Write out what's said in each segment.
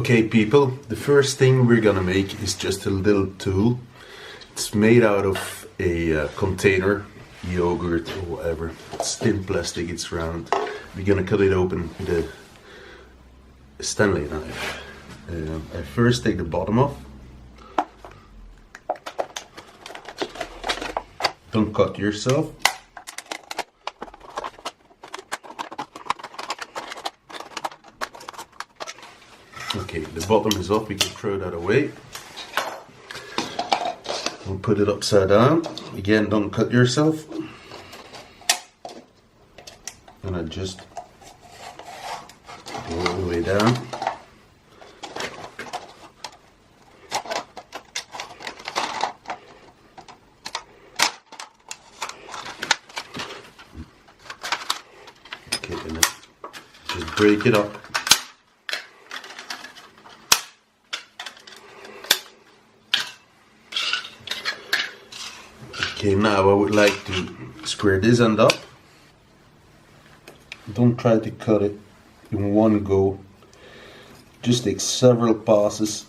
Okay people, the first thing we're gonna make is just a little tool. It's made out of a container, yogurt or whatever. It's thin plastic, it's round. We're gonna cut it open with a Stanley knife. I first take the bottom off. Don't cut yourself. Okay, the bottom is off, we can throw that away. We'll put it upside down. Again, don't cut yourself. And I just go all the way down. Okay, and then just break it up. Okay, now I would like to square this end up. Don't try to cut it in one go. Just take several passes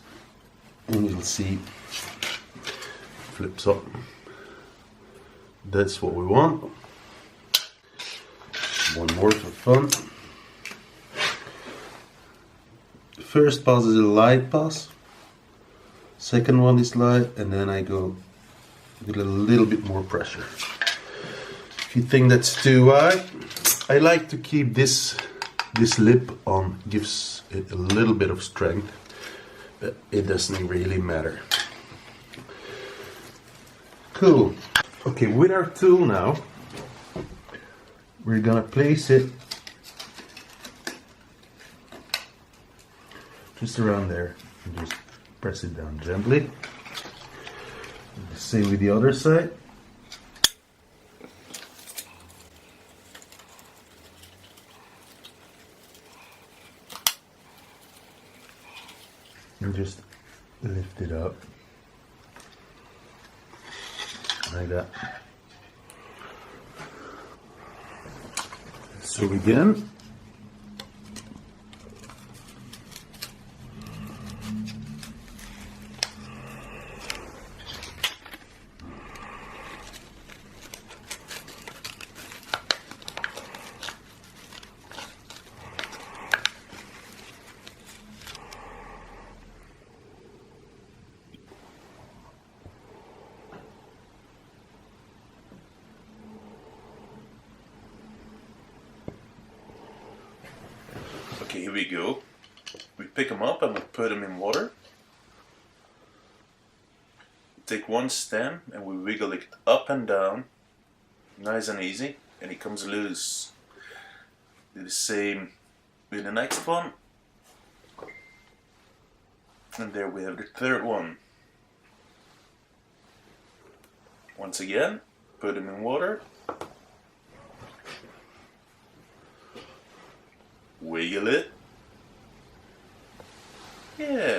and you'll see flips up. That's what we want. One more for fun. The first pass is a light pass. Second one is light, and then I go with a little bit more pressure. If you think that's too high, I like to keep this lip on, gives it a little bit of strength, but it doesn't really matter. Cool. Okay, with our tool now, we're gonna place it just around there and just press it down gently. Same with the other side. And just lift it up like that. So again, okay, here we go. We pick them up and we put them in water. Take one stem and we wiggle it up and down, nice and easy, and it comes loose. Do the same with the next one. And there we have the third one. Once again, put them in water. Wiggle it. Yeah,